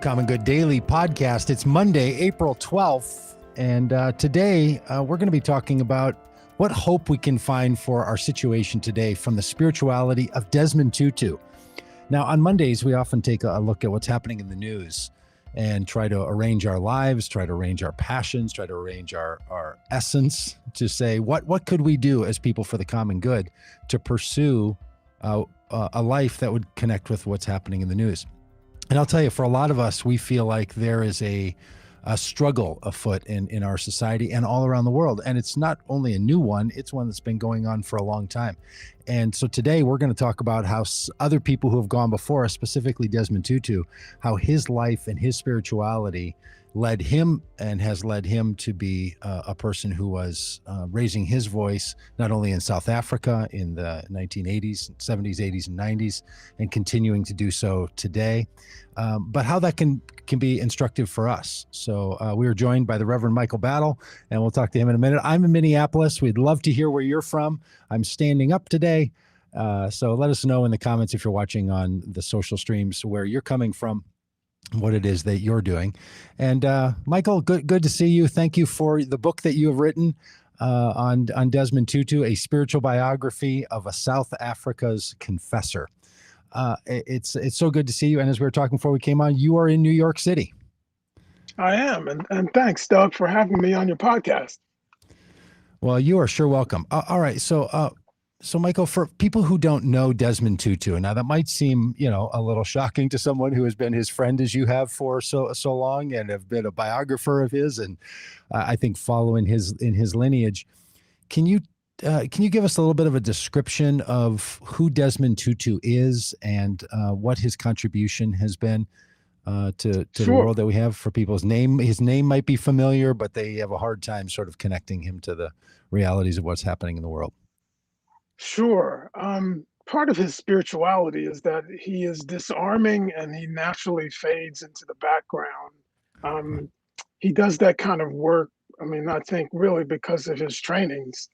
Common Good Daily podcast. It's Monday, April 12th, and today we're going to be talking about what hope we can find for our situation today from the spirituality of Desmond Tutu. Now, on Mondays, we often take a look at what's happening in the news and try to arrange our lives, try to arrange our passions, try to arrange our essence to say, what could we do as people for the common good to pursue a life that would connect with what's happening in the news. And I'll tell you, for a lot of us, we feel like there is a struggle afoot in our society and all around the world. And it's not only a new one, it's one that's been going on for a long time. And so today we're going to talk about how other people who have gone before us, specifically Desmond Tutu, how his life and his spirituality led him and has led him to be a person who was raising his voice, not only in South Africa in the 1980s, 70s, 80s, and 90s, and continuing to do so today, but how that can be instructive for us. So we are joined by the Rev Michael Battle, and we'll talk to him in a minute. I'm in Minneapolis. We'd love to hear where you're from. I'm standing up today. So let us know in the comments if you're watching on the social streams where you're coming from, what it is that you're doing. And Michael, good to see you. Thank you for the book that you have written on Desmond Tutu, a spiritual biography of a South Africa's confessor. It's so good to see you. And as we were talking before we came on, you are in New York City. I am. And thanks, Doug, for having me on your podcast. Well, you are sure welcome. All right. So Michael, for people who don't know Desmond Tutu, now that might seem, a little shocking to someone who has been his friend as you have for so long and have been a biographer of his, and I think following in his lineage. Can you give us a little bit of a description of who Desmond Tutu is and what his contribution has been to Sure. the world that we have? For people's name, his name might be familiar, but they have a hard time sort of connecting him to the realities of what's happening in the world. Sure. Part of his spirituality is that he is disarming and he naturally fades into the background. He does that kind of work. I think really because of his trainings.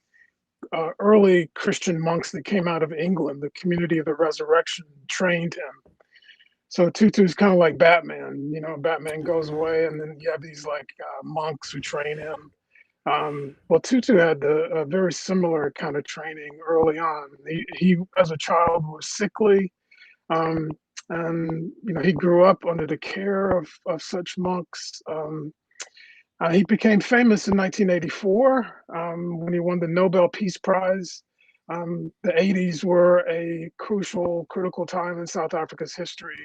Early Christian monks that came out of England, the Community of the Resurrection, trained him. So Tutu's kind of like Batman. Batman goes away, and then you have these monks who train him. Well, Tutu had a very similar kind of training early on. He as a child, was sickly, and he grew up under the care of such monks. He became famous in 1984 when he won the Nobel Peace Prize. The 80s were a critical time in South Africa's history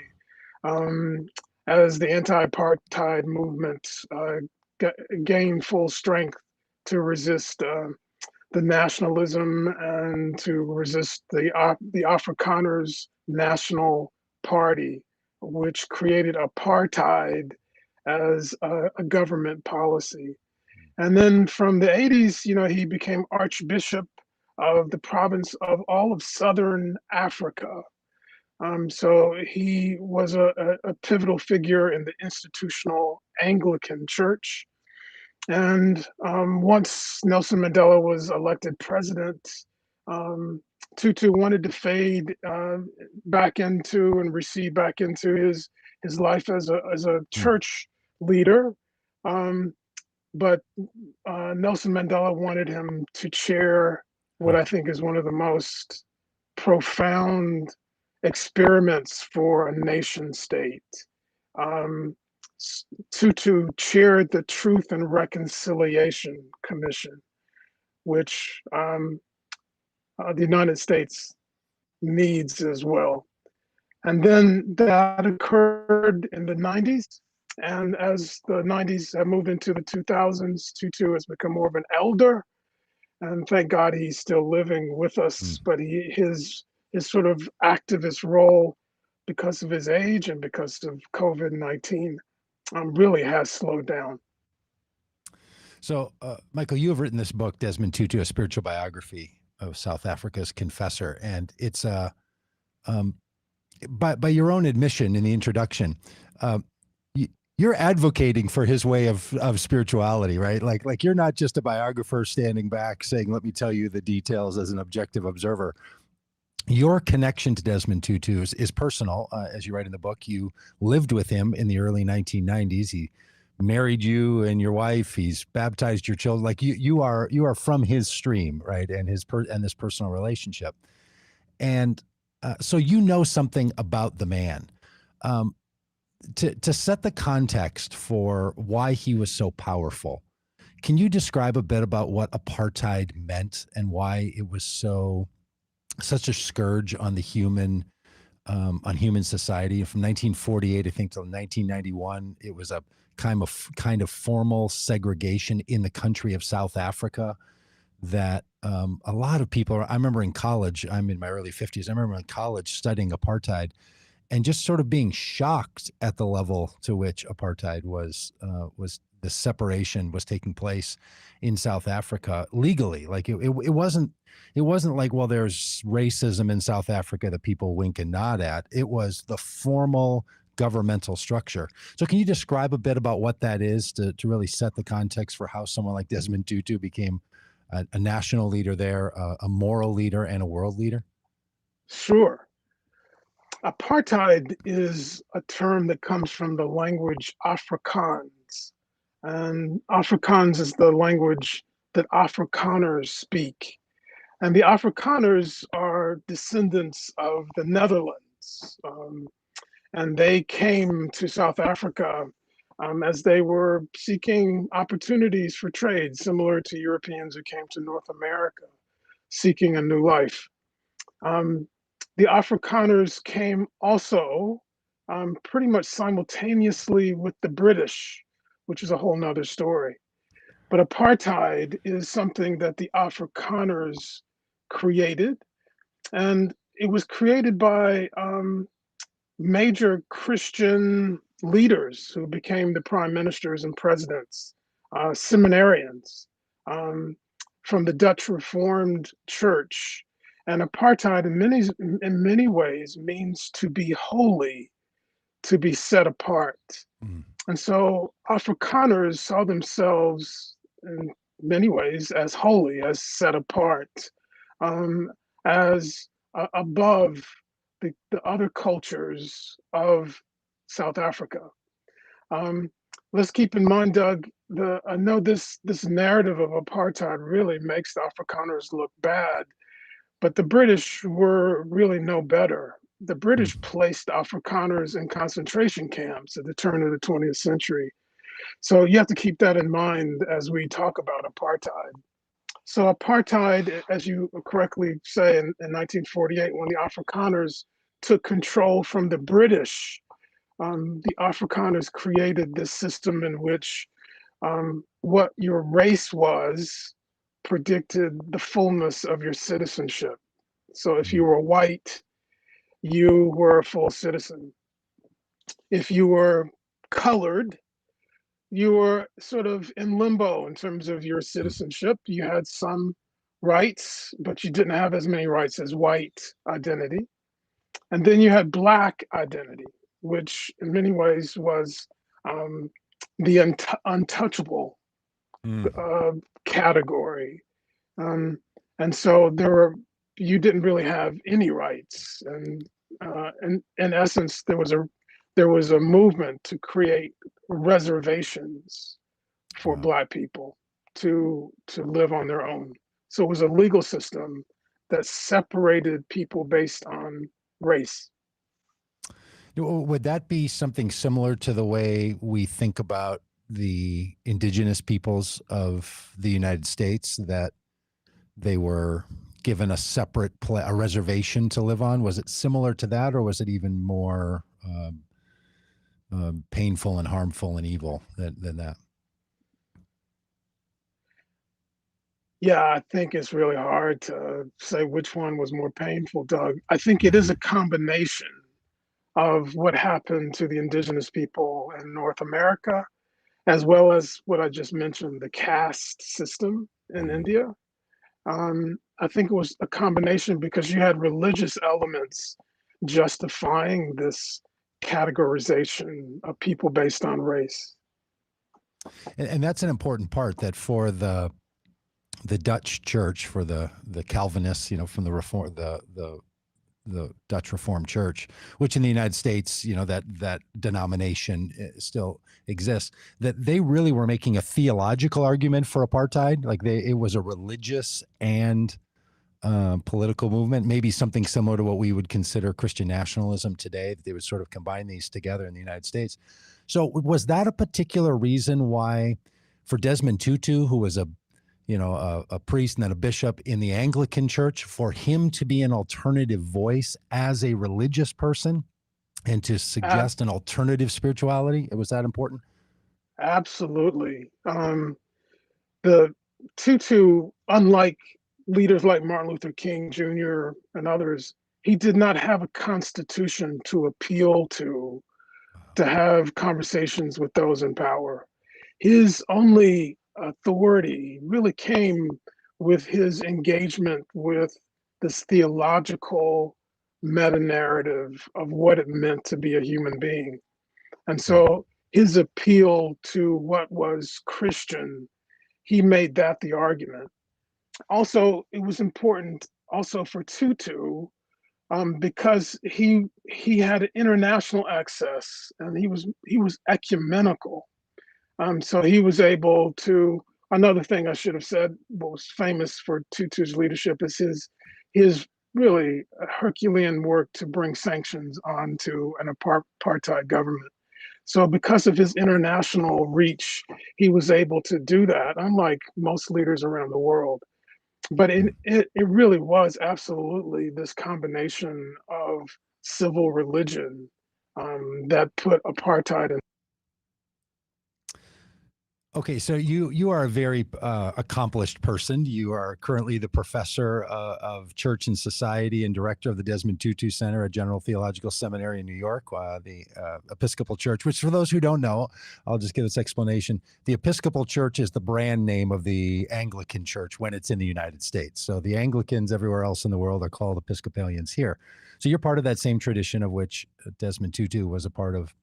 as the anti-apartheid movement gained full strength to resist the nationalism and to resist the Afrikaners National Party, which created apartheid as a government policy. And then from the 80s, he became Archbishop of the province of all of Southern Africa. So he was a pivotal figure in the institutional Anglican Church. And once Nelson Mandela was elected president, Tutu wanted to fade back into and recede back into his life as a church leader. But Nelson Mandela wanted him to chair what I think is one of the most profound experiments for a nation state. Tutu chaired the Truth and Reconciliation Commission, which the United States needs as well. And then that occurred in the 90s. And as the 90s have moved into the 2000s, Tutu has become more of an elder. And thank God he's still living with us. But his sort of activist role, because of his age and because of COVID-19, really has slowed down. So, Michael, you have written this book, Desmond Tutu, a spiritual biography of South Africa's confessor, and it's by your own admission in the introduction, you're advocating for his way of spirituality, right? Like you're not just a biographer standing back saying, "Let me tell you the details" as an objective observer. Your connection to Desmond Tutu is personal. As you write in the book, you lived with him in the early 1990s. He married you and your wife. He's baptized your children. Like you are from his stream, right? And and this personal relationship. And so you know something about the man. Um, to set the context for why he was so powerful, can you describe a bit about what apartheid meant and why it was such a scourge on human society? From 1948, I think, till 1991, it was a kind of formal segregation in the country of South Africa that a lot of people. I remember in college. I'm in my early 50s. I remember in college studying apartheid and just sort of being shocked at the level to which apartheid was the separation was taking place in South Africa legally. Like it wasn't like, well, there's racism in South Africa that people wink and nod at. It was the formal governmental structure. So can you describe a bit about what that is to really set the context for how someone like Desmond Tutu became a national leader there, a moral leader, and a world leader? Sure. Apartheid is a term that comes from the language Afrikaans. And Afrikaans is the language that Afrikaners speak. And the Afrikaners are descendants of the Netherlands. And they came to South Africa as they were seeking opportunities for trade, similar to Europeans who came to North America seeking a new life. Um, the Afrikaners came also pretty much simultaneously with the British, which is a whole nother story. But apartheid is something that the Afrikaners created, and it was created by major Christian leaders who became the prime ministers and presidents, seminarians um, from the Dutch Reformed Church. And apartheid, in many ways, means to be holy, to be set apart. Mm. And so Afrikaners saw themselves in many ways as holy, as set apart, um, as above the other cultures of South Africa. Um, let's keep in mind, Doug, I know this narrative of apartheid really makes the Afrikaners look bad, but the British were really no better. The British Mm. placed Afrikaners in concentration camps at the turn of the 20th century. So you have to keep that in mind as we talk about apartheid. So apartheid, as you correctly say, in 1948, when the Afrikaners took control from the British, the Afrikaners created this system in which what your race was predicted the fullness of your citizenship. So if you Mm. were white, you were a full citizen. If you were colored, you were sort of in limbo in terms of your Mm. citizenship. You had some rights, but you didn't have as many rights as white identity. And then you had black identity, which in many ways was um, the untouchable Mm. uh, category. Um, and so you didn't really have any rights. And in essence, there was a movement to create reservations for Wow. Black people to live on their own. So it was a legal system that separated people based on race. Would that be something similar to the way we think about the indigenous peoples of the United States, that they were given a separate a reservation to live on? Was it similar to that, or was it even more painful and harmful and evil than that? Yeah, I think it's really hard to say which one was more painful, Doug. I think it is Mm-hmm. a combination of what happened to the indigenous people in North America, as well as what I just mentioned, the caste system in Mm-hmm. India. I think it was a combination because you had religious elements justifying this categorization of people based on race. And that's an important part, that for the Dutch church, for the Calvinists, from the reform, the the Dutch Reformed Church, which in the United States, that denomination still exists, that they really were making a theological argument for apartheid. Like it was a religious and political movement, maybe something similar to what we would consider Christian nationalism today. They would sort of combine these together in the United States. So was that a particular reason why, for Desmond Tutu, who was a priest and then a bishop in the Anglican Church, for him to be an alternative voice as a religious person and to Ab- suggest an alternative spirituality? Was that important? Absolutely. The Tutu, unlike leaders like Martin Luther King Jr. and others, he did not have a constitution to appeal to have conversations with those in power. His only authority really came with his engagement with this theological meta narrative of what it meant to be a human being. And Right. so his appeal to what was Christian, he made that the argument. Also, it was important also for Tutu because he had international access and he was ecumenical. So he was able to. Another thing I should have said, what was famous for Tutu's leadership is his really Herculean work to bring sanctions onto an apartheid government. So because of his international reach, he was able to do that, unlike most leaders around the world. But it really was absolutely this combination of civil religion that put apartheid in. Okay, so you are a very accomplished person. You are currently the professor of church and society and director of the Desmond Tutu Center at General Theological Seminary in New York, the Episcopal Church. Which, for those who don't know, I'll just give this explanation: the Episcopal Church is the brand name of the Anglican Church when it's in the United States. So the Anglicans everywhere else in the world are called Episcopalians here. So you're part of that same tradition of which Desmond Tutu was a part of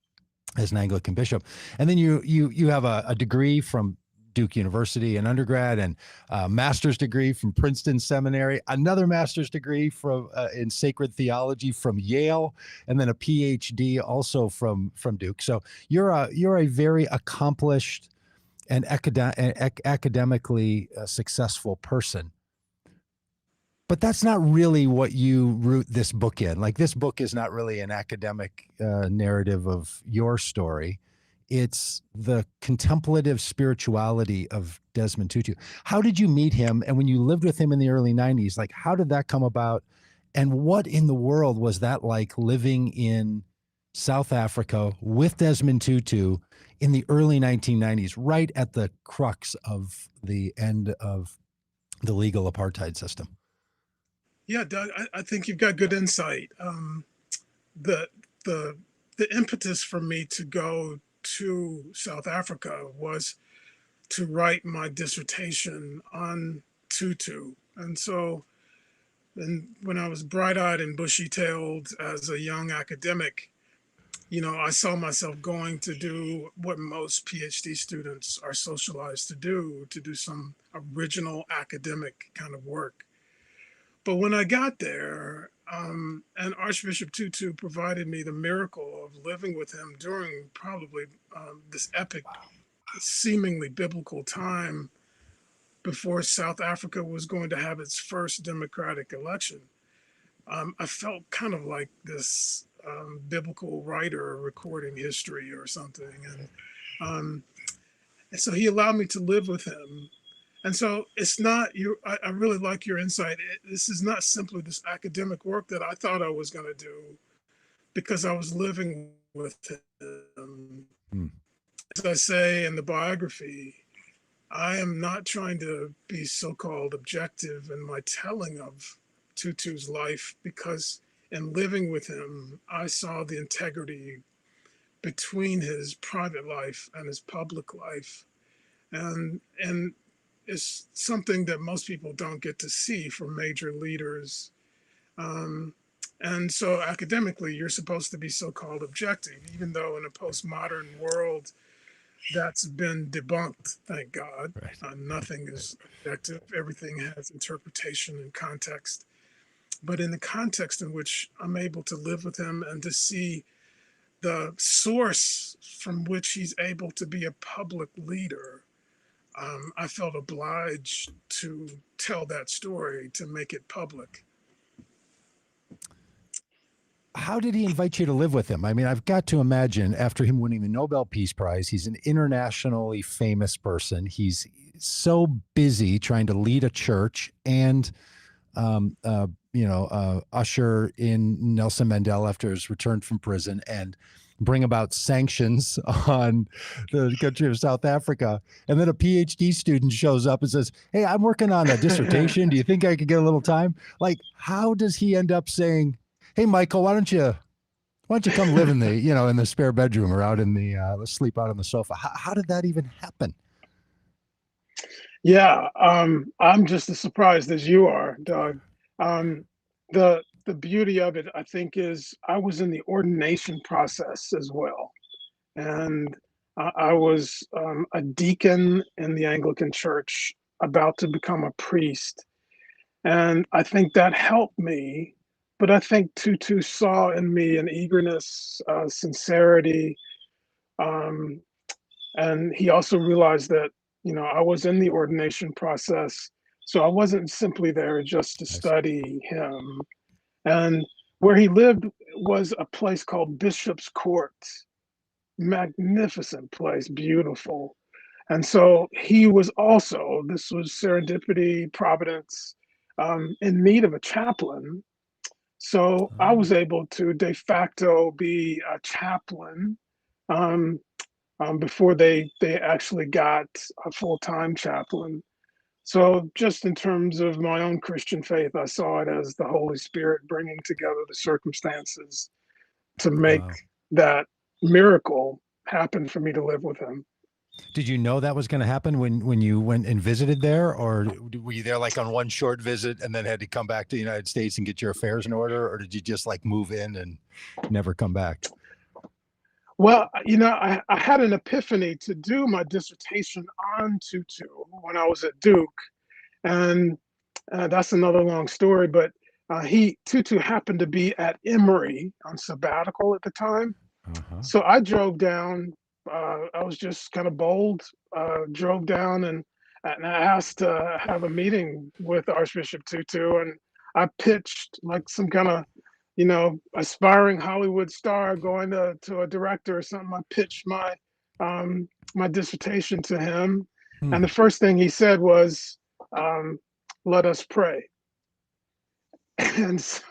as an Anglican bishop. And then you have a degree from Duke University, an undergrad, and a master's degree from Princeton Seminary, another master's degree from in sacred theology from Yale, and then a PhD also from Duke. So you're a very accomplished and academically successful person. But that's not really what you root this book in. Like, this book is not really an academic narrative of your story. It's the contemplative spirituality of Desmond Tutu. How did you meet him? And when you lived with him in the early 90s, like, how did that come about? And what in the world was that like, living in South Africa with Desmond Tutu in the early 1990s, right at the crux of the end of the legal apartheid system? Yeah, Doug, I think you've got good insight. The the the impetus for me to go to South Africa was to write my dissertation on Tutu, and so when I was bright-eyed and bushy-tailed as a young academic, I saw myself going to do what most PhD students are socialized to do some original academic kind of work. But when I got there, and Archbishop Tutu provided me the miracle of living with him during probably this epic, seemingly biblical time before South Africa was going to have its first democratic election. I felt kind of like this biblical writer recording history or something. And so he allowed me to live with him. And so it's not you. I really like your insight. This is not simply this academic work that I thought I was going to do because I was living with him. Mm. As I say in the biography, I am not trying to be so-called objective in my telling of Tutu's life because in living with him, I saw the integrity between his private life and his public life. And is something that most people don't get to see from major leaders. And so academically, you're supposed to be so-called objective, even though in a postmodern world, that's been debunked, thank God. Right. Nothing is objective. Everything has interpretation and context. but in the context in which I'm able to live with him and to see the source from which he's able to be a public leader, I felt obliged to tell that story, to make it public. How did he invite you to live with him? I mean, I've got to imagine after him winning the Nobel Peace Prize, he's an internationally famous person. He's so busy trying to lead a church and, usher in Nelson Mandela after his return from prison and bring about sanctions on the country of South Africa. And then a PhD student shows up and says, "Hey, I'm working on a dissertation. Do you think I could get a little time?" Like, how does he end up saying, "Hey, Michael, why don't you come live in the, in the spare bedroom or out in the, let's sleep out on the sofa"? How did that even happen? Yeah, I'm just as surprised as you are, Doug. The beauty of it, I think, is I was in the ordination process as well, and I was a deacon in the Anglican Church, about to become a priest, and I think that helped me. But I think Tutu saw in me an eagerness, sincerity, um, and he also realized that I was in the ordination process, so I wasn't simply there just to I see. study him. And where he lived was a place called Bishop's Court, magnificent place, beautiful. And so he was also, this was serendipity, providence, in need of a chaplain. So I was able to de facto be a chaplain, um, before they actually got a full-time chaplain. So just in terms of my own Christian faith, I saw it as the Holy Spirit bringing together the circumstances to make Wow. that miracle happen for me to live with him. Did you know that was going to happen when you went and visited there, or were you there like on one short visit and then had to come back to the United States and get your affairs in order, or did you just like move in and never come back? Well, I had an epiphany to do my dissertation on Tutu when I was at Duke, and that's another long story. But Tutu happened to be at Emory on sabbatical at the time, Uh-huh. so I drove down. I was just kind of bold, drove down and I asked to have a meeting with Archbishop Tutu, and I pitched like some kind of aspiring Hollywood star going to a director or something. I pitched my dissertation to him, and the first thing he said was, "Let us pray." And so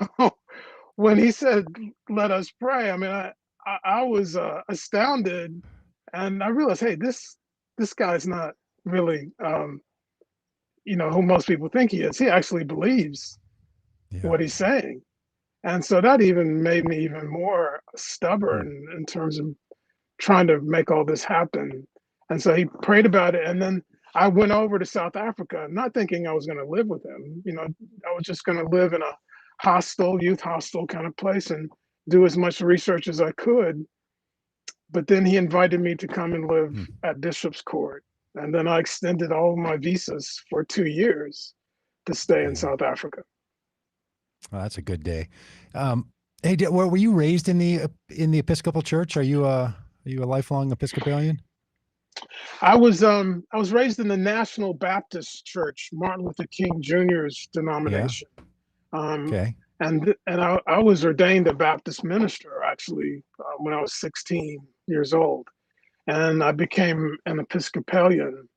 when he said, "Let us pray," I mean, I was astounded, and I realized, hey, this guy's not really, who most people think he is. He actually believes Yeah. what he's saying. And so that even made me even more stubborn in terms of trying to make all this happen. And so he prayed about it. And then I went over to South Africa, not thinking I was going to live with him. I was just going to live in a youth hostel kind of place and do as much research as I could. But then he invited me to come and live at Bishop's Court. And then I extended all of my visas for 2 years to stay in South Africa. Well, that's a good day. Hey, were you raised in the Episcopal Church? Are you a lifelong Episcopalian? I was raised in the National Baptist Church, Martin Luther King Jr.'s denomination. Okay. And I was ordained a Baptist minister actually when I was 16 years old, and I became an Episcopalian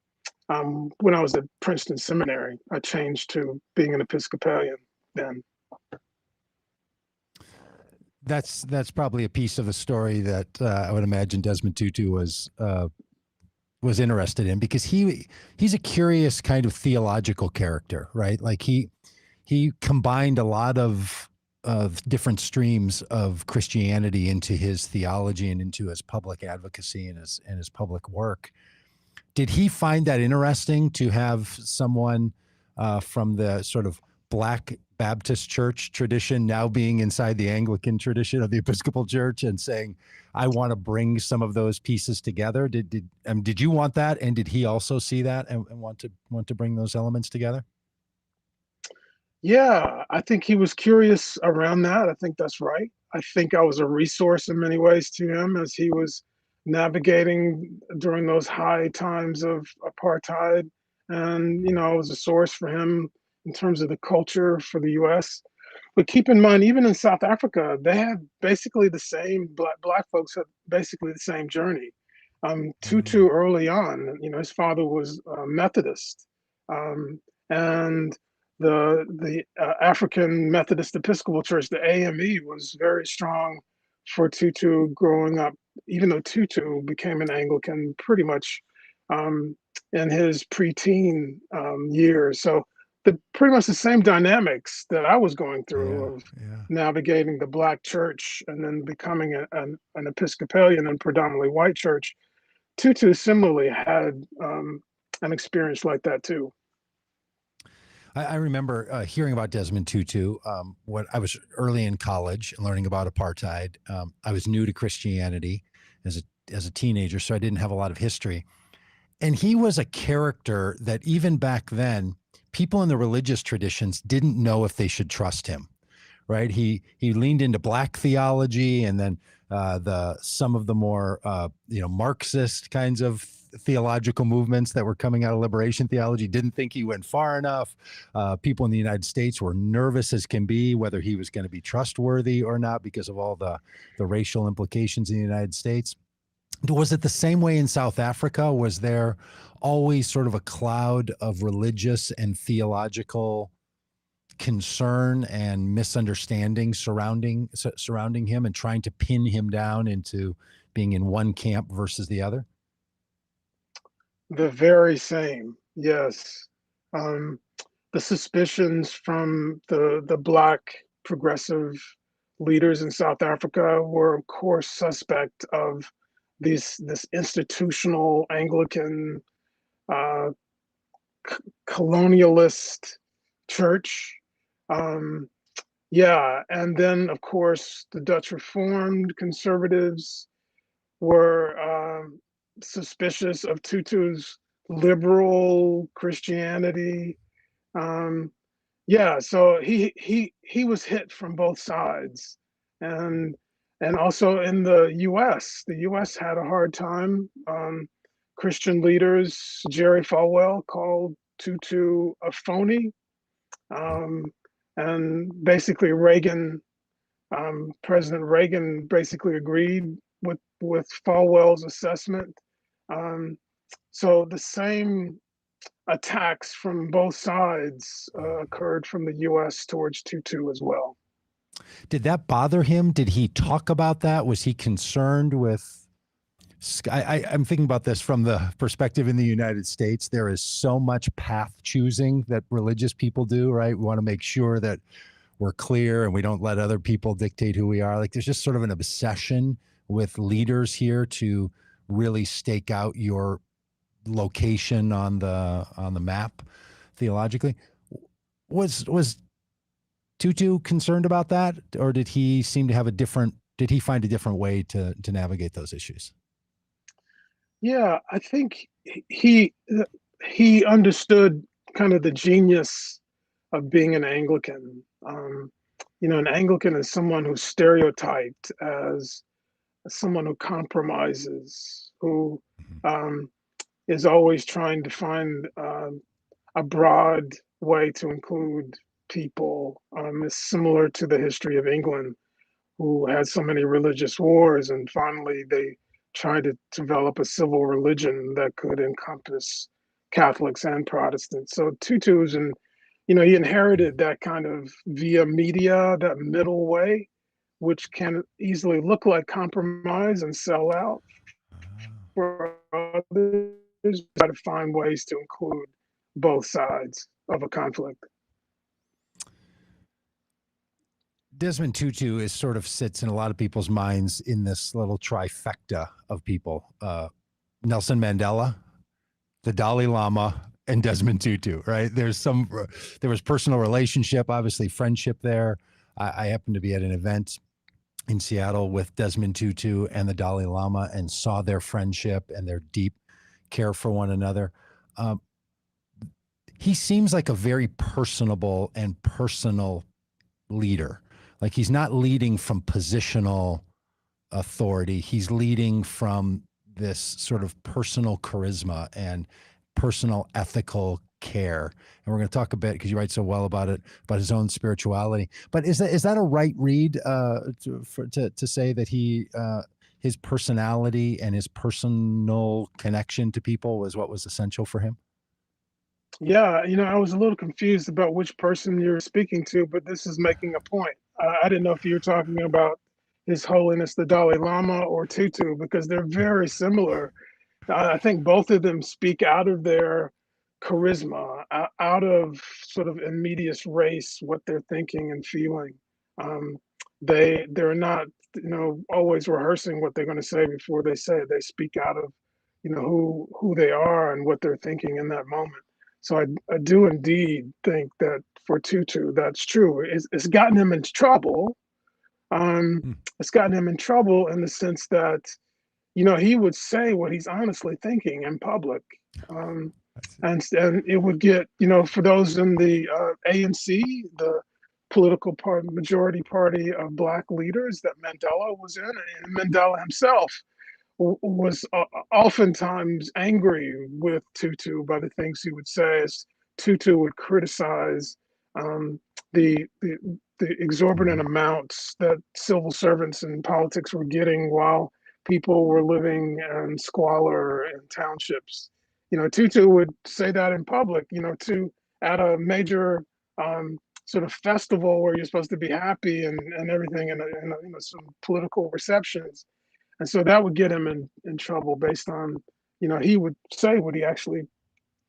when I was at Princeton Seminary. I changed to being an Episcopalian then. That's probably a piece of the story that I would imagine Desmond Tutu was interested in, because he's a curious kind of theological character, right? Like he combined a lot of different streams of Christianity into his theology and into his public advocacy and his public work. Did he find that interesting to have someone from the sort of Black Baptist church tradition now being inside the Anglican tradition of the Episcopal Church and saying, I want to bring some of those pieces together? Did you want that? And did he also see that and want to bring those elements together? Yeah, I think he was curious around that. I think that's right. I think I was a resource in many ways to him as he was navigating during those high times of apartheid. And, I was a source for him in terms of the culture for the US. But keep in mind, even in South Africa, they had basically the same black folks had basically the same journey. Tutu Mm, early on, his father was a Methodist, um, and the African Methodist Episcopal Church, the AME, was very strong for Tutu growing up. Even though Tutu became an Anglican pretty much um, in his preteen years, so pretty much the same dynamics that I was going yeah, through of yeah. navigating the black church and then becoming an Episcopalian and predominantly white church. Tutu similarly had an experience like that too. I remember hearing about Desmond Tutu when I was early in college and learning about apartheid. I was new to Christianity as a teenager, so I didn't have a lot of history. And he was a character that even back then, people in the religious traditions didn't know if they should trust him. Right? He leaned into black theology, and then the some of the more Marxist kinds of theological movements that were coming out of liberation theology didn't think he went far enough. People in the United States were nervous as can be whether he was going to be trustworthy or not because of all the racial implications in the United States. Was it the same way in South Africa? Was there always sort of a cloud of religious and theological concern and misunderstanding surrounding him and trying to pin him down into being in one camp versus the other? The very same, yes. Um, the suspicions from the black progressive leaders in South Africa were, of course, suspect of this institutional Anglican uh, colonialist church. Um, yeah, and then of course the Dutch Reformed conservatives were suspicious of Tutu's liberal Christianity. Um, yeah, so he was hit from both sides, and and also in the U.S. had a hard time. Christian leaders, Jerry Falwell called Tutu a phony, um, and basically President Reagan basically agreed with Falwell's assessment. Um, so the same attacks from both sides occurred from the U.S. towards Tutu as well. Did that bother him? Did he talk about that? Was he concerned with? I'm thinking about this from the perspective in the United States. There is so much path choosing that religious people do, right? We want to make sure that we're clear and we don't let other people dictate who we are. Like there's just sort of an obsession with leaders here to really stake out your location on the map theologically. Was Tutu concerned about that, or did he seem to have did he find a different way to navigate those issues? Yeah, I think he understood kind of the genius of being an Anglican. An Anglican is someone who's stereotyped as someone who compromises, who um, is always trying to find a broad way to include people. Is similar to the history of England, who had so many religious wars, and finally they tried to develop a civil religion that could encompass Catholics and Protestants. So Tutu's and he inherited that kind of via media, that middle way, which can easily look like compromise and sell out for others, try to find ways to include both sides of a conflict. Desmond Tutu is sort of sits in a lot of people's minds in this little trifecta of people: Nelson Mandela, the Dalai Lama, and Desmond Tutu. Right? There was personal relationship, obviously friendship there. I happened to be at an event in Seattle with Desmond Tutu and the Dalai Lama and saw their friendship and their deep care for one another. Um, he seems like a very personable and personal leader. Like he's not leading from positional authority. He's leading from this sort of personal charisma and personal ethical care. And we're going to talk a bit, because you write so well about it, about his own spirituality. But is that a right read to say that he his personality and his personal connection to people was what was essential for him? Yeah, I was a little confused about which person you're speaking to, but this is making a point. I didn't know if you were talking about His Holiness the Dalai Lama or Tutu, because they're very similar. I think both of them speak out of their charisma, out of sort of in medias res, what they're thinking and feeling. Um, they're not, always rehearsing what they're going to say before they say it. They speak out of, who they are and what they're thinking in that moment. So I do indeed think that for Tutu, that's true. It's gotten him into trouble. It's gotten him in trouble in the sense that he would say what he's honestly thinking in public. Um, and it would get, for those in the ANC, the political party, majority party of Black leaders that Mandela was in, and Mandela himself was oftentimes angry with Tutu by the things he would say, as Tutu would criticize um, the exorbitant amounts that civil servants and politics were getting while people were living in squalor in townships. Tutu would say that in public, to at a major sort of festival where you're supposed to be happy and everything, and some political receptions. And so that would get him in trouble based on, he would say what he actually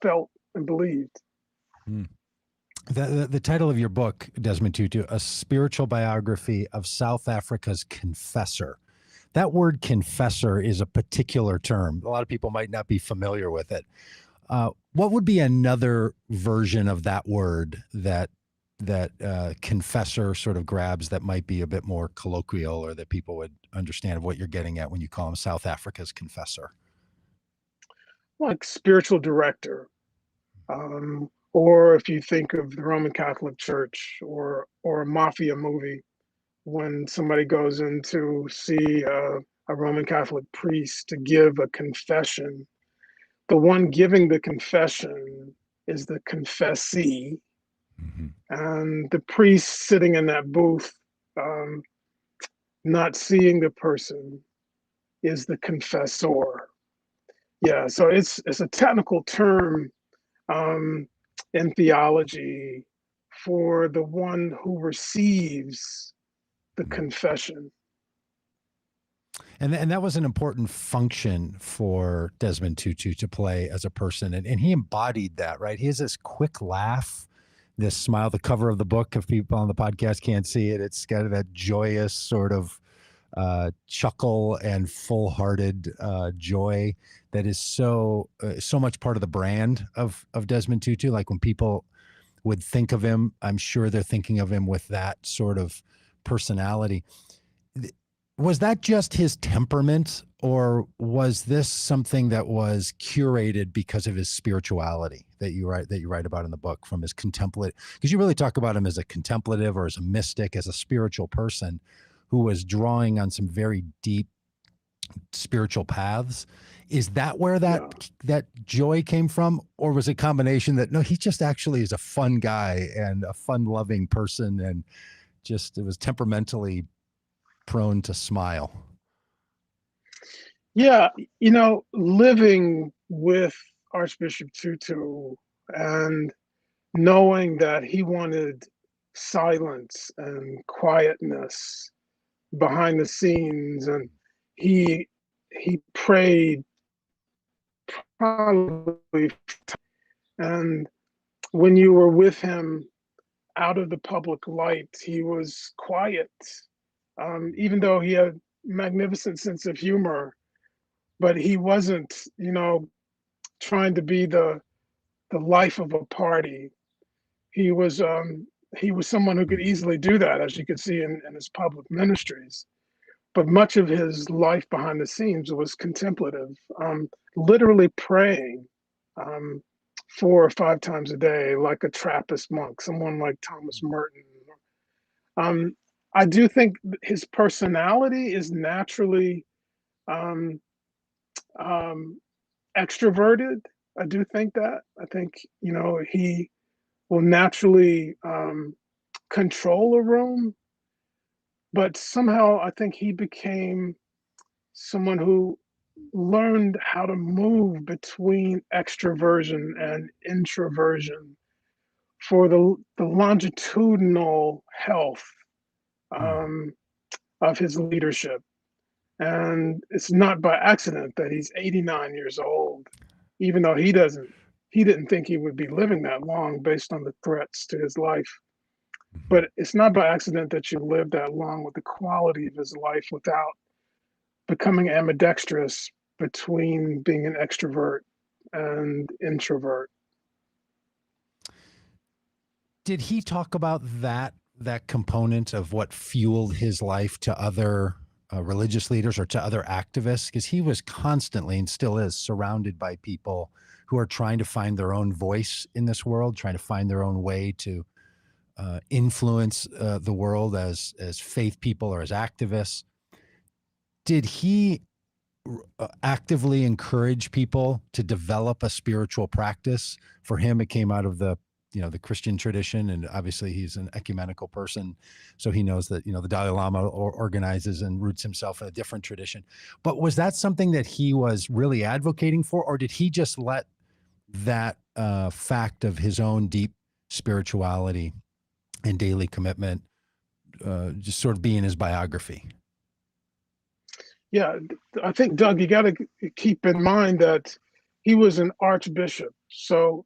felt and believed. Mm. The title of your book, Desmond Tutu, A Spiritual Biography of South Africa's Confessor. That word confessor is a particular term. A lot of people might not be familiar with it. What would be another version of that word that confessor sort of grabs, that might be a bit more colloquial, or that people would understand of what you're getting at when you call him South Africa's confessor? Like spiritual director. Or if you think of the Roman Catholic Church or a mafia movie, when somebody goes in to see a Roman Catholic priest to give a confession, the one giving the confession is the confessee, and the priest sitting in that booth, not seeing the person, is the confessor. Yeah, so it's a technical term in theology for the one who receives the confession. And that was an important function for Desmond Tutu to play as a person. And he embodied that, right? He has this quick laugh, this smile. The cover of the book, if people on the podcast can't see it, it's got that joyous sort of chuckle and full-hearted joy that is so much part of the brand of Desmond Tutu. Like when people would think of him, I'm sure they're thinking of him with that sort of personality. Was that just his temperament, or was this something that was curated because of his spirituality that you write about in the book, from his contemplative? Because you really talk about him as a contemplative, or as a mystic, as a spiritual person who was drawing on some very deep spiritual paths. Is that where that joy came from, or was it a combination that no, he just actually is a fun guy and a fun-loving person, and just it was temperamentally prone to smile? Yeah, living with Archbishop Tutu and knowing that he wanted silence and quietness behind the scenes, and he prayed probably, and when you were with him out of the public light, he was quiet, even though he had magnificent sense of humor, but he wasn't, trying to be the life of a party. He was someone who could easily do that, as you could see in his public ministries. But much of his life behind the scenes was contemplative, literally praying 4 or 5 times a day, like a Trappist monk, someone like Thomas Merton. Um, I do think his personality is naturally um, um, extroverted. I do think that. I think, he will naturally control a room, but somehow I think he became someone who learned how to move between extroversion and introversion for the longitudinal health Hmm. um, of his leadership. And it's not by accident that he's 89 years old, even though he didn't think he would be living that long based on the threats to his life. But it's not by accident that you live that long with the quality of his life without becoming ambidextrous between being an extrovert and introvert. Did he talk about that component of what fueled his life to other religious leaders or to other activists? Because he was constantly and still is surrounded by people who are trying to find their own voice in this world, trying to find their own way to influence the world as faith people or as activists. Did he actively encourage people to develop a spiritual practice? For him, it came out of the Christian tradition, and obviously he's an ecumenical person, so he knows that the Dalai Lama organizes and roots himself in a different tradition. But was that something that he was really advocating for, or did he just let that fact of his own deep spirituality and daily commitment just sort of be in his biography? Yeah, I think, Doug, you got to keep in mind that he was an archbishop. So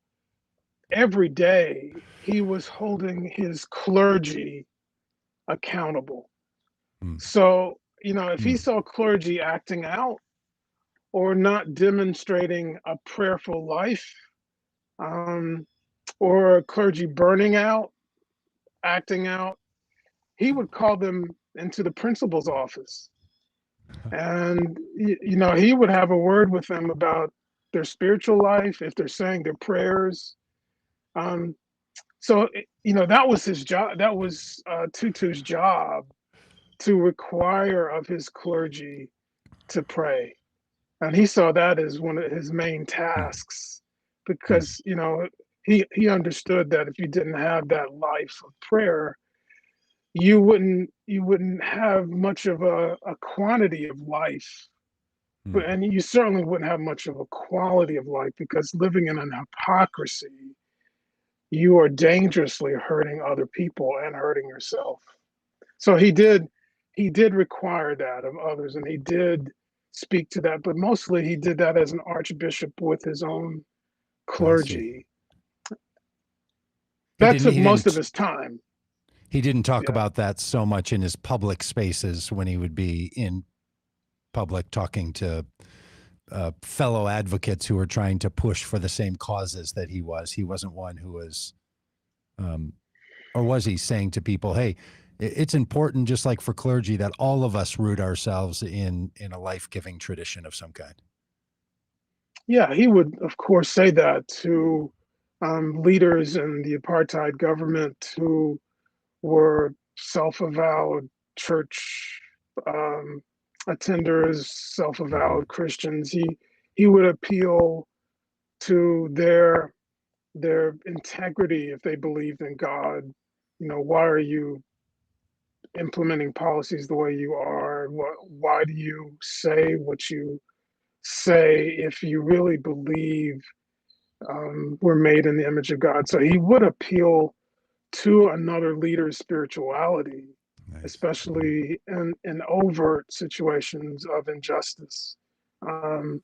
every day he was holding his clergy accountable. Mm. So, if he Mm. saw clergy acting out or not demonstrating a prayerful life, um, or clergy burning out, acting out, he would call them into the principal's office. And, he would have a word with them about their spiritual life, if they're saying their prayers. Um, so, that was his job. That was Tutu's job, to require of his clergy to pray. And he saw that as one of his main Mm. tasks Mm. because, he understood that if you didn't have that life of prayer, you wouldn't have much of a quantity of life, but Mm. and you certainly wouldn't have much of a quality of life, because living in an hypocrisy, you are dangerously hurting other people and hurting yourself. So he did require that of others, and he did speak to that, but mostly he did that as an archbishop with his own I see. clergy. He That didn't. took He most of didn't. his time. He didn't talk Yeah. about that so much in his public spaces when he would be in public talking to fellow advocates who were trying to push for the same causes that he was. He wasn't one who was, um, or was he saying to people, "Hey, it's important, just like for clergy, that all of us root ourselves in a life giving tradition of some kind." Yeah, he would, of course, say that to leaders in the apartheid government who were self-avowed church um, attenders, Mm-hmm. self-avowed Christians. He would appeal to their integrity if they believed in God. Why are you implementing policies the way you are? Why do you say what you say if you really believe we're made in the image of God? So he would appeal to another leader's spirituality, Nice. especially in overt situations of injustice. Um,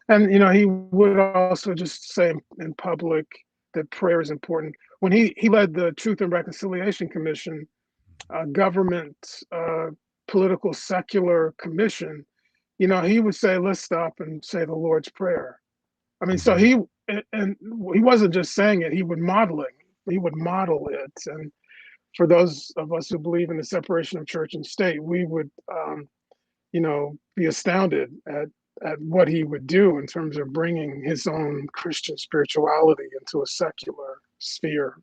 and he would also just say in public that prayer is important. When he led the Truth and Reconciliation Commission, a government political secular commission, he would say, "Let's stop and say the Lord's Prayer." I mean, so Mm-hmm. and he wasn't just saying it; he would model it. He would model it, and for those of us who believe in the separation of church and state, we would, be astounded at what he would do in terms of bringing his own Christian spirituality into a secular sphere.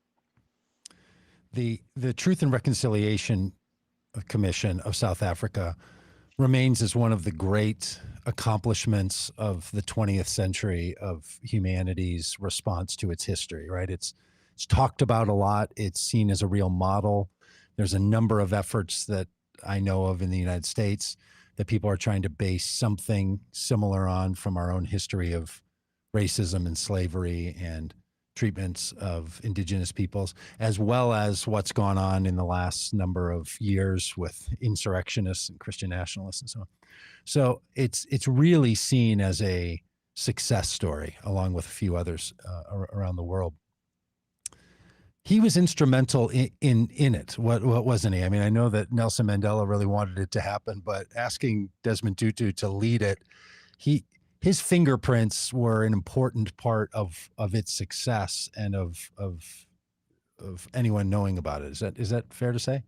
The Truth and Reconciliation Commission of South Africa remains as one of the great accomplishments of the 20th century of humanity's response to its history, right? It's talked about a lot. It's seen as a real model. There's a number of efforts that I know of in the United States that people are trying to base something similar on from our own history of racism and slavery and treatments of indigenous peoples, as well as what's gone on in the last number of years with insurrectionists and Christian nationalists and so on. So it's really seen as a success story, along with a few others around the world. He was instrumental in it. What wasn't he? I mean, I know that Nelson Mandela really wanted it to happen, but asking Desmond Tutu to lead it, his fingerprints were an important part of its success and of anyone knowing about it. Is that fair to say?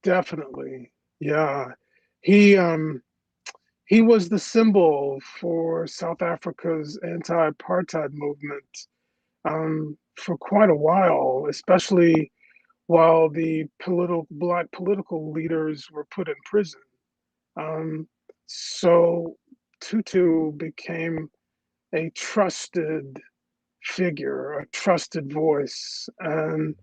Definitely. Yeah. He was the symbol for South Africa's anti-apartheid movement for quite a while, especially while the Black political leaders were put in prison. So Tutu became a trusted figure, a trusted voice, and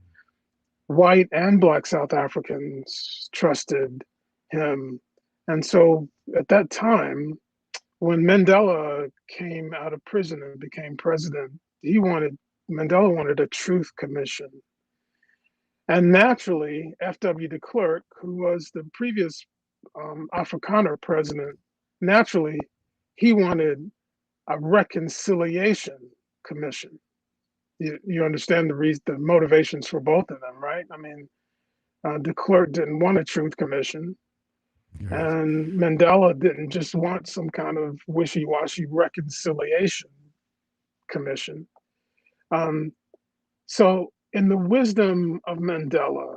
white and Black South Africans trusted him. And so at that time, when Mandela came out of prison and became president, Mandela wanted a truth commission. And naturally, F.W. de Klerk, who was the previous Afrikaner president, naturally, he wanted a reconciliation commission. You understand the motivations for both of them, right? I mean, de Klerk didn't want a truth commission, Right. and Mandela didn't just want some kind of wishy-washy reconciliation commission. So in the wisdom of Mandela,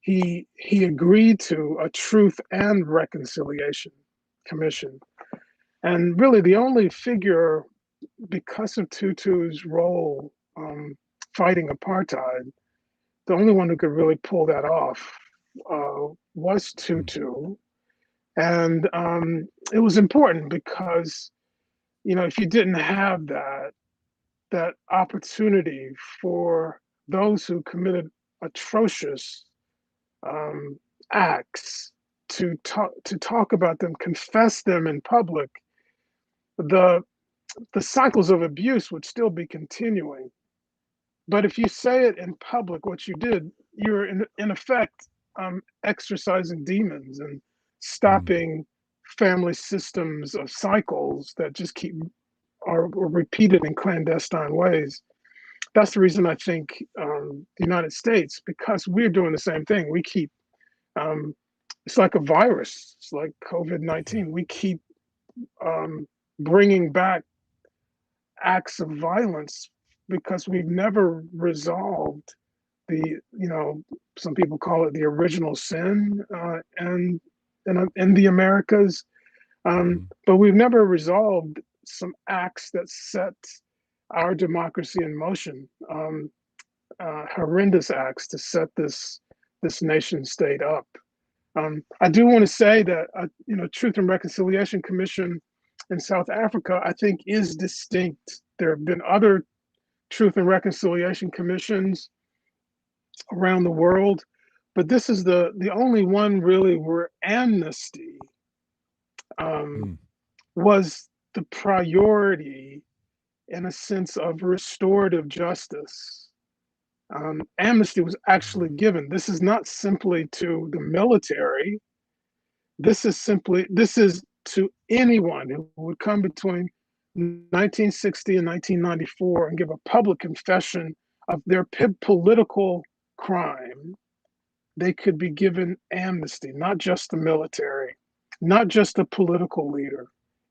he agreed to a truth and reconciliation commission. And really the only figure, because of Tutu's role fighting apartheid, the only one who could really pull that off was Tutu. And it was important because, if you didn't have that opportunity for those who committed atrocious acts to talk about them, confess them in public, the cycles of abuse would still be continuing. But if you say it in public, what you did, you're in effect exorcising demons and stopping family systems of cycles that just are repeated in clandestine ways. That's the reason I think the United States, because we're doing the same thing, we keep, it's like a virus, it's like COVID-19. We keep bringing back acts of violence because we've never resolved some people call it the original sin and in the Americas, but we've never resolved some acts that set our democracy in motion, horrendous acts to set this nation state up. I do want to say that Truth and Reconciliation Commission in South Africa, I think, is distinct. There have been other Truth and Reconciliation Commissions around the world, but this is the only one really where amnesty was the priority in a sense of restorative justice. Amnesty was actually given. This is not simply to the military. This is to anyone who would come between 1960 and 1994 and give a public confession of their political crime. They could be given amnesty, not just the military, not just a political leader.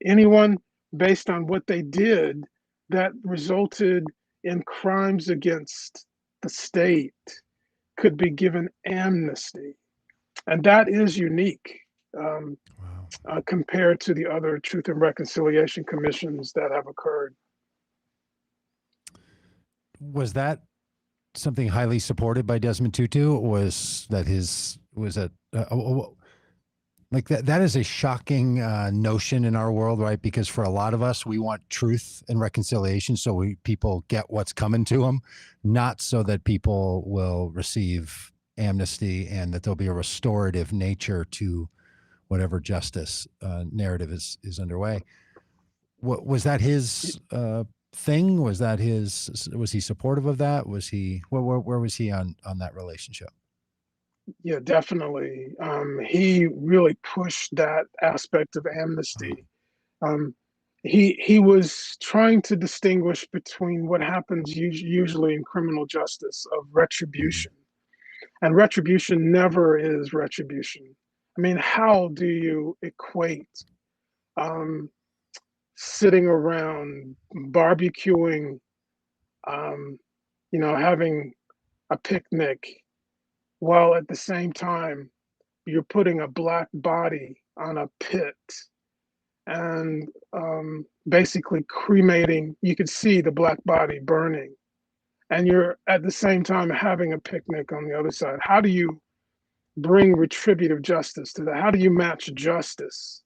Anyone based on what they did that resulted in crimes against the state could be given amnesty. And that is unique. um, Wow. compared to the other Truth and Reconciliation Commissions that have occurred. Was that something highly supported by Desmond Tutu? Was that his, was that, like that is a shocking notion in our world, right? Because for a lot of us, we want truth and reconciliation so people get what's coming to them, not so that people will receive amnesty and that there'll be a restorative nature to whatever justice narrative is underway. What was that his thing? Was that his? Was he supportive of that? Was he? Where was he on that relationship? Yeah, definitely. He really pushed that aspect of amnesty. Um, he was trying to distinguish between what happens usually in criminal justice of Mhm. retribution, and retribution never is retribution. I mean, how do you equate um, sitting around barbecuing, um, having a picnic, while at the same time you're putting a black body on a pit and basically cremating? You could see the black body burning, and you're at the same time having a picnic on the other side. How do you bring retributive justice to that? How do you match justice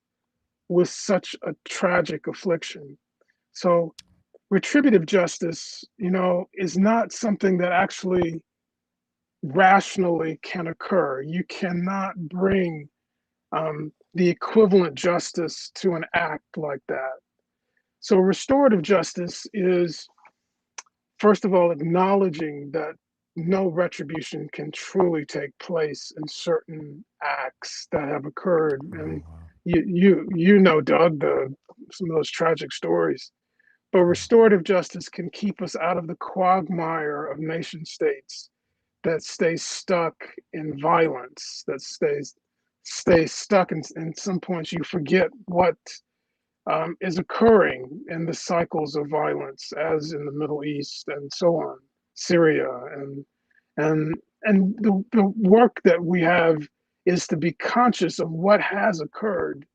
with such a tragic affliction? So retributive justice, is not something that actually rationally can occur. You cannot bring the equivalent justice to an act like that. So restorative justice is, first of all, acknowledging that no retribution can truly take place in certain acts that have occurred. Oh, And wow. Doug, some of those tragic stories. But Yeah. restorative justice can keep us out of the quagmire of nation states that stay stuck in violence, that stay stuck in some points you forget what is occurring in the cycles of violence, as in the Middle East and so on, Syria, and the work that we have is to be conscious of what has occurred.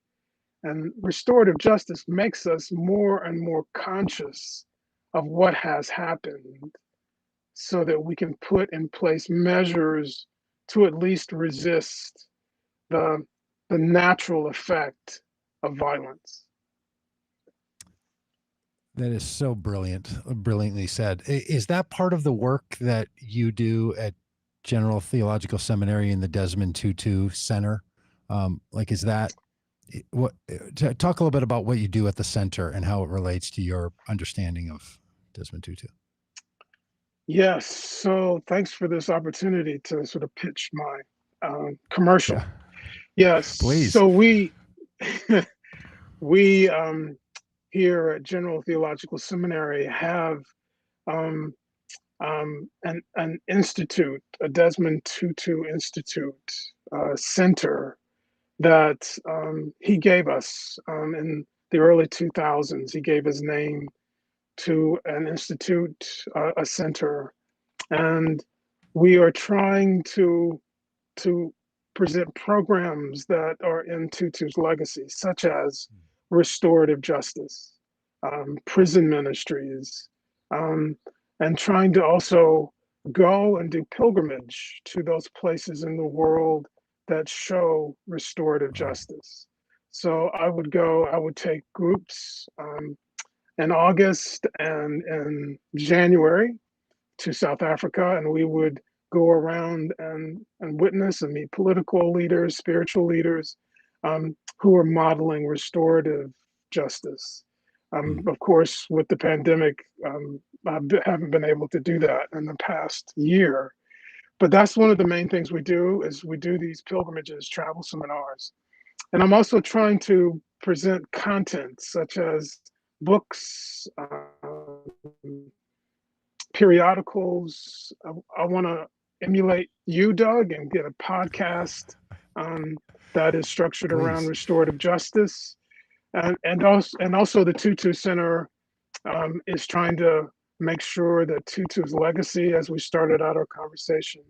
And restorative justice makes us more and more conscious of what has happened so that we can put in place measures to at least resist the, the natural effect of violence. That is so brilliantly said. Is that part of the work that you do at General Theological Seminary in the Desmond Tutu Center? Like, is that what? Talk a little bit about what you do at the center and how it relates to your understanding of Desmond Tutu. Yes, so thanks for this opportunity to sort of pitch my commercial. Yeah, Yes, please. so we here at General Theological Seminary have um, an institute, a Desmond Tutu Institute center that he gave us in the early 2000s. He gave his name to an institute, a center, and we are trying to present programs that are in Tutu's legacy, such as restorative justice, prison ministries, um, and trying to also go and do pilgrimage to those places in the world that show restorative Oh, justice. So I would take groups in August and in January to South Africa, and we would go around and witness and meet political leaders, spiritual leaders who are modeling restorative justice. hmm. Of course, with the pandemic, I haven't been able to do that in the past year. But that's one of the main things we do is we do these pilgrimages, travel seminars. And I'm also trying to present content such as books, periodicals. I want to emulate you, Doug, and get a podcast that is structured around Please. restorative justice. And also the Tutu Center is trying to make sure that Tutu's legacy, as we started out our conversation,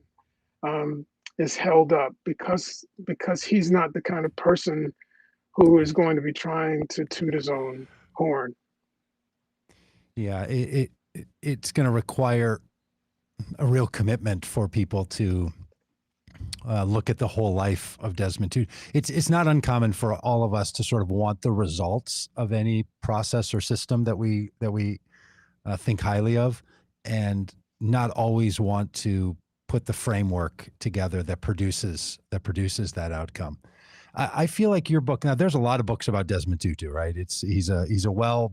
um, is held up because he's not the kind of person who is going to be trying to toot his own horn. Yeah, it's going to require a real commitment for people to look at the whole life of Desmond Tutu. It's not uncommon for all of us to sort of want the results of any process or system that we think highly of, and not always want to put the framework together that produces that outcome. I feel like your book, now there's a lot of books about Desmond Tutu, right? He's a well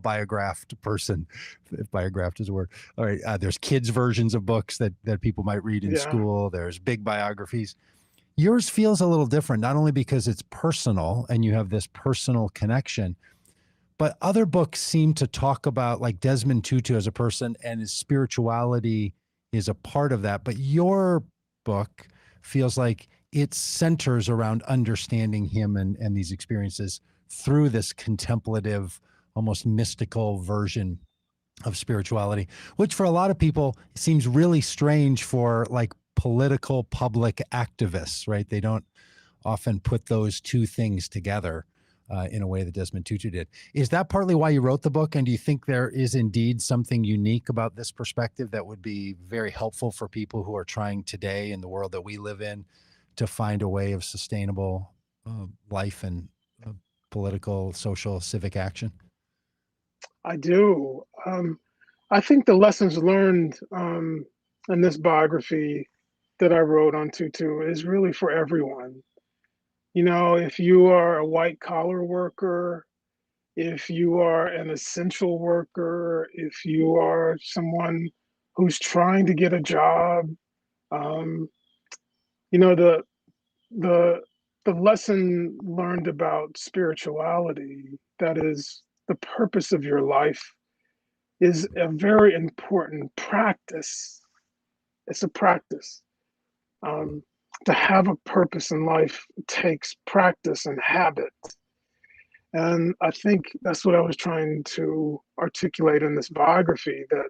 biographed person, if biographed is a word. All right, there's kids versions of books that people might read in Yeah. school. There's big biographies. Yours feels a little different, not only because it's personal and you have this personal connection, but other books seem to talk about like Desmond Tutu as a person, and his spirituality is a part of that. But your book feels like it centers around understanding him and these experiences through this contemplative, almost mystical version of spirituality, which for a lot of people seems really strange for like political public activists, right? They don't often put those two things together in a way that Desmond Tutu did. Is that partly why you wrote the book? And do you think there is indeed something unique about this perspective that would be very helpful for people who are trying today in the world that we live in to find a way of sustainable life and political, social, civic action? I do. I think the lessons learned in this biography that I wrote on Tutu is really for everyone. You know, if you are a white collar worker, if you are an essential worker, if you are someone who's trying to get a job, um, you know, the the lesson learned about spirituality, that is the purpose of your life, is a very important practice. It's a practice. Um, to have a purpose in life takes practice and habit. And I think that's what I was trying to articulate in this biography, that,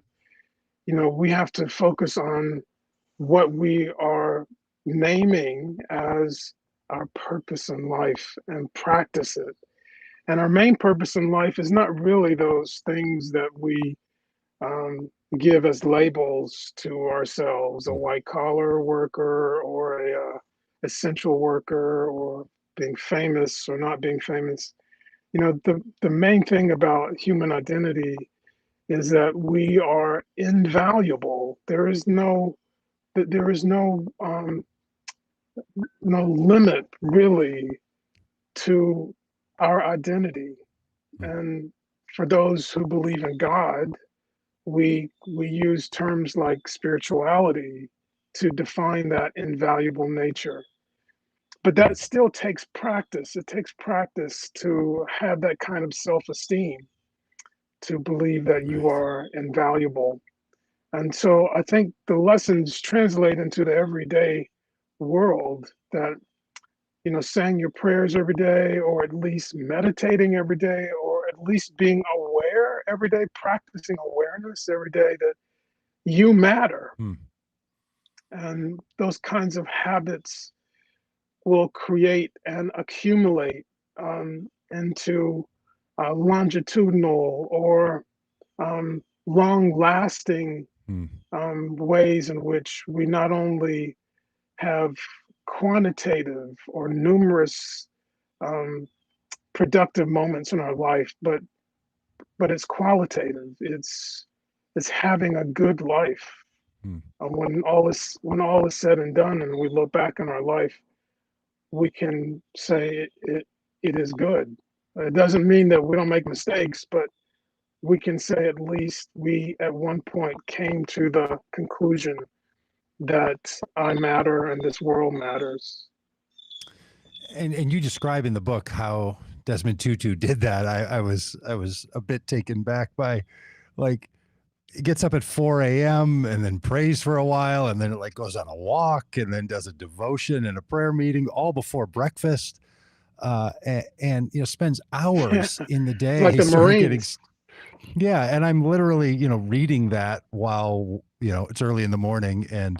you know, we have to focus on what we are naming as our purpose in life and practice it. And our main purpose in life is not really those things that we give as labels to ourselves: a white collar worker, or a essential worker, or being famous or not being famous. You know, the main thing about human identity is that we are invaluable. There is no limit really to our identity. And for those who believe in God, we use terms like spirituality to define that invaluable nature. But that still takes practice. It takes practice to have that kind of self-esteem, to believe that you are invaluable. And so I think the lessons translate into the everyday world, that, you know, saying your prayers every day, or at least meditating every day, or at least being aware every day, practicing awareness every day that you matter. And those kinds of habits will create and accumulate into longitudinal or long-lasting ways in which we not only have quantitative or numerous productive moments in our life, but it's qualitative. It's having a good life. When all is said and done, and we look back on our life, we can say it is good. It doesn't mean that we don't make mistakes, but we can say at least we at one point came to the conclusion that I matter and this world matters. And you describe in the book how Desmond Tutu did that. I was a bit taken back by, like, he gets up at 4 a.m. and then prays for a while, and then it like goes on a walk, and then does a devotion and a prayer meeting all before breakfast, and you know, spends hours in the day Like the sort of Marines. and I'm literally, you know, reading that while, you know, it's early in the morning, and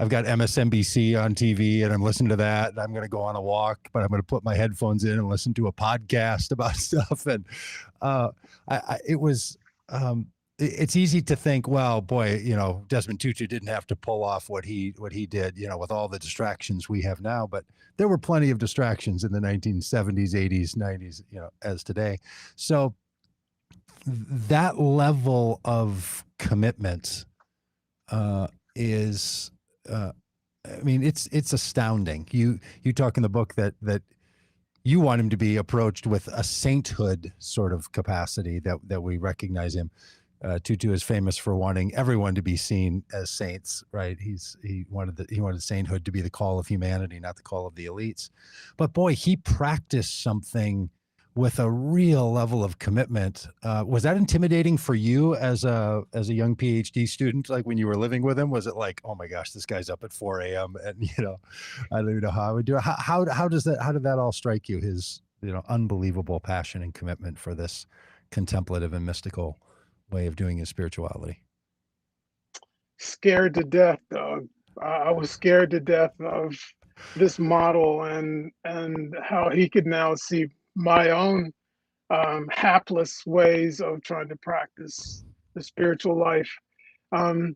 I've got MSNBC on TV and I'm listening to that, and I'm going to go on a walk, but I'm going to put my headphones in and listen to a podcast about stuff. And it was, it's easy to think, well, boy, Desmond Tutu didn't have to pull off what he did, with all the distractions we have now, but there were plenty of distractions in the 1970s, 80s, 90s, as today. So that level of commitment is, it's astounding. You talk in the book that you want him to be approached with a sainthood sort of capacity that we recognize him. Tutu is famous for wanting everyone to be seen as saints, right? He wanted sainthood to be the call of humanity, not the call of the elites. But boy, he practiced something with a real level of commitment. Was that intimidating for you as a young PhD student? Like when you were living with him, was it like, oh my gosh, this guy's up at 4 a.m. and I don't even know how I would do it. How did that all strike you? His unbelievable passion and commitment for this contemplative and mystical way of doing his spirituality. Scared to death, dog. I was scared to death of this model and how he could now see my own hapless ways of trying to practice the spiritual life. There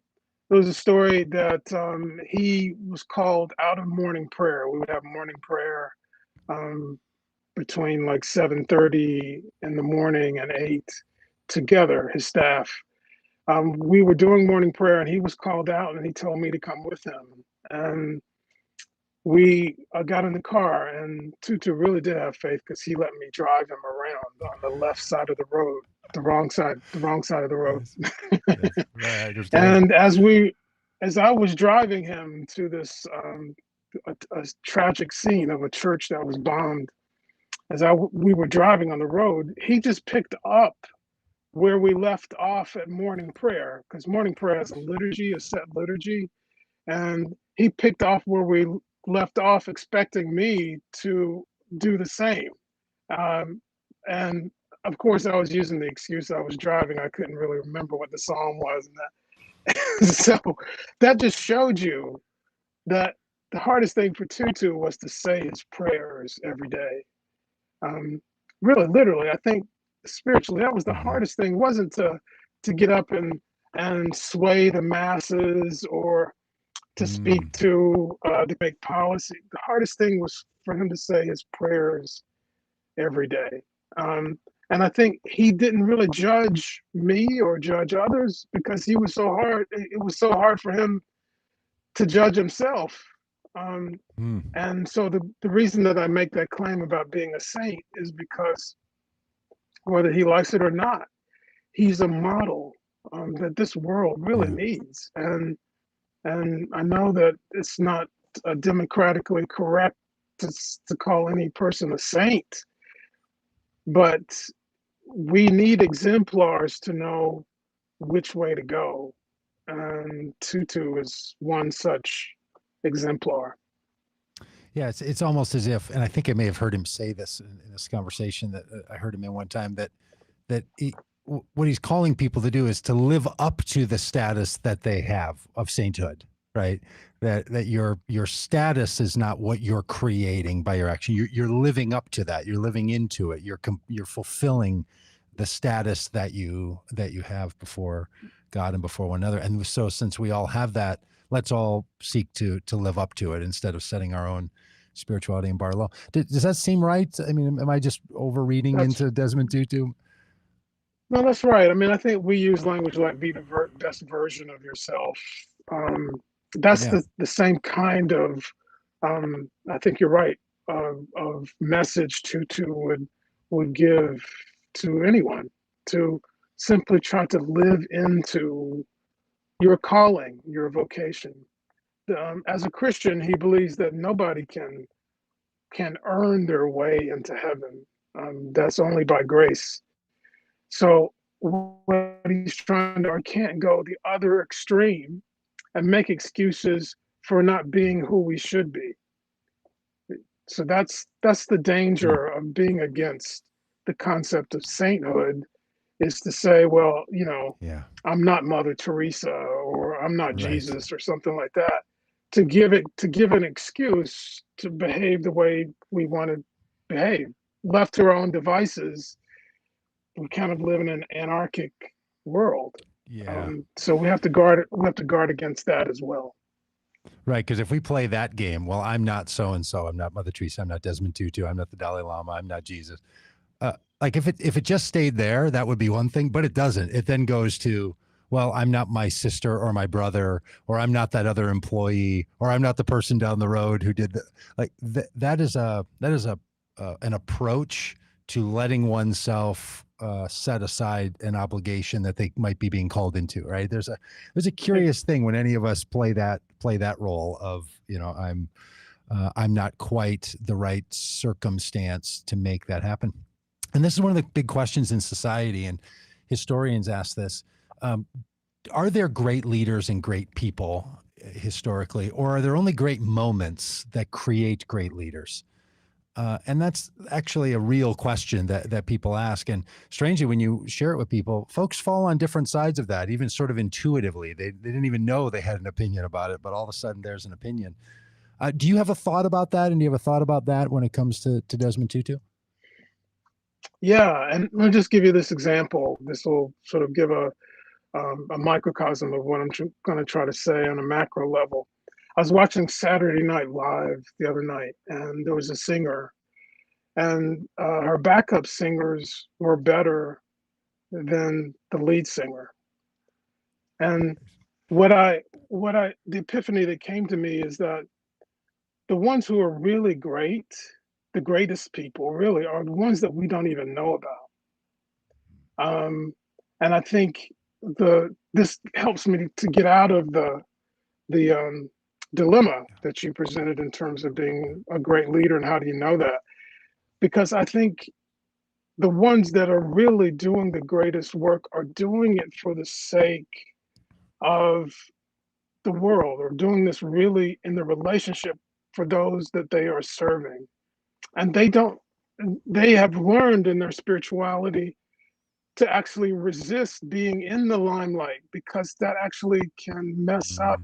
was a story that he was called out of morning prayer. We would have morning prayer between like 7:30 in the morning and 8 together, his staff. We were doing morning prayer and he was called out and he told me to come with him. And we got in the car, and Tutu really did have faith because he let me drive him around on the left side of the road, the wrong side of the road. Right, and as I was driving him to this a tragic scene of a church that was bombed, we were driving on the road, he just picked up where we left off at morning prayer, because morning prayer has a set liturgy, and he picked off where we left off, expecting me to do the same. And of course, I was using the excuse I was driving. I couldn't really remember what the psalm was, and that. So that just showed you that the hardest thing for Tutu was to say his prayers every day. Really, literally, I think spiritually, that was the hardest thing. It wasn't to get up and sway the masses or to speak to make policy. The hardest thing was for him to say his prayers every day. And I think he didn't really judge me or judge others because he was so hard. It was so hard for him to judge himself. And so the reason that I make that claim about being a saint is because whether he likes it or not, he's a model that this world really needs. And I know that it's not democratically correct to call any person a saint, but we need exemplars to know which way to go. And Tutu is one such exemplar. Yeah, it's almost as if, and I think I may have heard him say this in this conversation that I heard him in one time, that what he's calling people to do is to live up to the status that they have of sainthood, right? That your status is not what you're creating by your action. You're living up to that. You're living into it. You're fulfilling the status that you have before God and before one another. And so since we all have that, let's all seek to live up to it instead of setting our own spirituality and bar low. Does that seem right? I mean, am I just overreading into Desmond Tutu? No, that's right. I mean, I think we use language like be the best version of yourself. That's the same kind of, I think you're right, of message Tutu would give to anyone, to simply try to live into your calling, your vocation. As a Christian, he believes that nobody can earn their way into heaven. That's only by grace. So what he's trying to, or can't go the other extreme and make excuses for not being who we should be. So that's the danger of being against the concept of sainthood, is to say, well, I'm not Mother Teresa or I'm not Jesus or something like that. to give an excuse to behave the way we want to behave. Left to our own devices, we kind of live in an anarchic world. Yeah. So we have to guard against that as well. Right, because if we play that game, well, I'm not so and so. I'm not Mother Teresa. I'm not Desmond Tutu. I'm not the Dalai Lama. I'm not Jesus. Like if it just stayed there, that would be one thing, but it doesn't. It then goes to, well, I'm not my sister or my brother, or I'm not that other employee, or I'm not the person down the road who did that is an approach to letting oneself set aside an obligation that they might be being called into. Right? There's a curious thing when any of us play that role of, I'm not quite the right circumstance to make that happen. And this is one of the big questions in society, and historians ask this. Are there great leaders and great people historically, or are there only great moments that create great leaders? And that's actually a real question that people ask. And strangely, when you share it with people, folks fall on different sides of that, even sort of intuitively. They didn't even know they had an opinion about it, but all of a sudden there's an opinion. Do you have a thought about that? And do you have a thought about that when it comes to Desmond Tutu? Yeah, and let me just give you this example. This will sort of give a microcosm of what I'm going to try to say on a macro level. I was watching Saturday Night Live the other night, and there was a singer, and her backup singers were better than the lead singer. And the epiphany that came to me is that the ones who are really great, the greatest people really, are the ones that we don't even know about. And I think this helps me to get out of the dilemma that you presented in terms of being a great leader and how do you know that? Because I think the ones that are really doing the greatest work are doing it for the sake of the world, or doing this really in the relationship for those that they are serving. And they have learned in their spirituality to actually resist being in the limelight, because that actually can mess up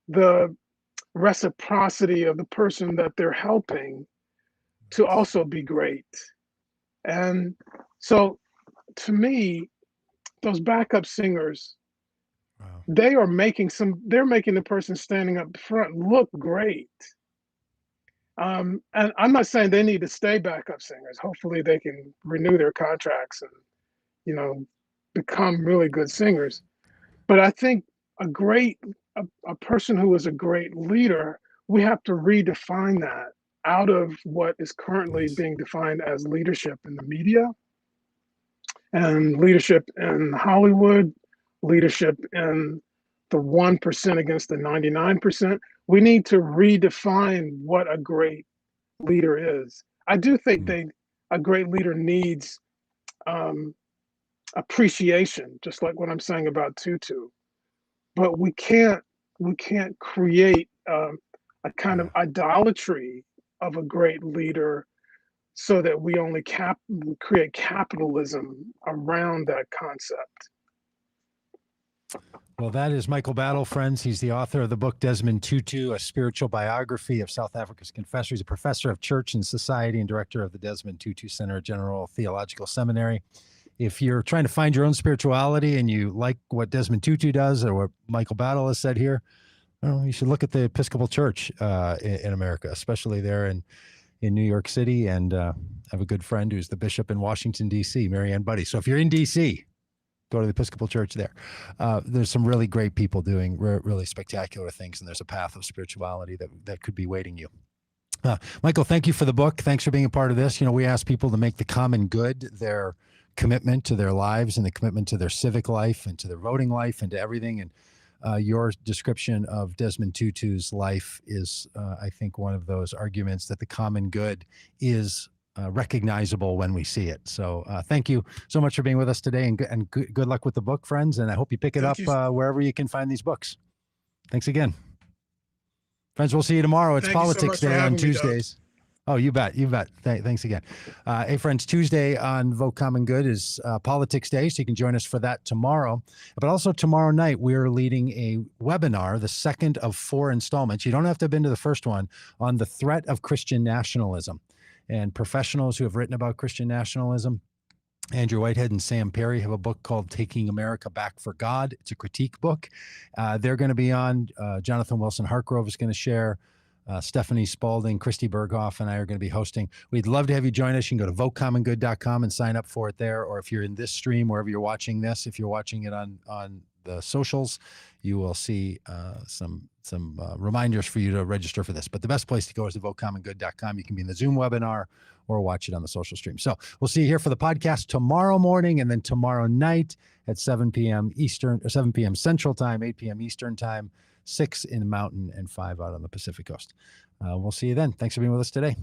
the reciprocity of the person that they're helping to also be great. And so to me, those backup singers, Wow. they're making the person standing up front look great. And I'm not saying they need to stay backup singers. Hopefully they can renew their contracts and, become really good singers. But I think a person who is a great leader, we have to redefine that out of what is currently being defined as leadership in the media and leadership in Hollywood, leadership in the 1% against the 99%. We need to redefine what a great leader is. I do think a great leader needs appreciation, just like what I'm saying about Tutu. But we can't create a kind of idolatry of a great leader so that we only create capitalism around that concept. Well, that is Michael Battle, friends. He's the author of the book Desmond Tutu, a spiritual biography of South Africa's Confessor. He's a professor of church and society and director of the Desmond Tutu Center at General Theological Seminary. If you're trying to find your own spirituality and you like what Desmond Tutu does or what Michael Battle has said here, well, you should look at the Episcopal Church in America, especially there in New York City. And I have a good friend who's the bishop in Washington, D.C., Marianne Buddy. So if you're in D.C., go to the Episcopal Church there. There's some really great people doing really spectacular things, and there's a path of spirituality that could be waiting you. Michael, thank you for the book. Thanks for being a part of this. We ask people to make the common good their commitment to their lives and the commitment to their civic life and to their voting life and to everything. And your description of Desmond Tutu's life is, I think, one of those arguments that the common good is recognizable when we see it. So thank you so much for being with us today, and good luck with the book, friends. And I hope you pick it up wherever you can find these books. Thanks again. Friends, we'll see you tomorrow. It's Politics Day on Tuesdays. Oh, you bet. You bet. Thanks again. Hey, friends, Tuesday on Vote Common Good is Politics Day, so you can join us for that tomorrow. But also tomorrow night, we're leading a webinar, the second of 4 installments. You don't have to have been to the first one, on the threat of Christian nationalism. And professionals who have written about Christian nationalism, Andrew Whitehead and Sam Perry, have a book called Taking America Back for God. It's a critique book. They're going to be on. Jonathan Wilson Hartgrove is going to share. Stephanie Spalding, Christy Berghoff, and I are going to be hosting. We'd love to have you join us. You can go to votecommongood.com and sign up for it there. Or if you're in this stream, wherever you're watching this, if you're watching it on the socials, you will see some reminders for you to register for this. But the best place to go is to votecommongood.com. You can be in the Zoom webinar or watch it on the social stream. So we'll see you here for the podcast tomorrow morning, and then tomorrow night at 7 p.m. Eastern, or 7 p.m. Central Time, 8 p.m. Eastern Time, 6 in the Mountain, and 5 out on the Pacific Coast. We'll see you then. Thanks for being with us today.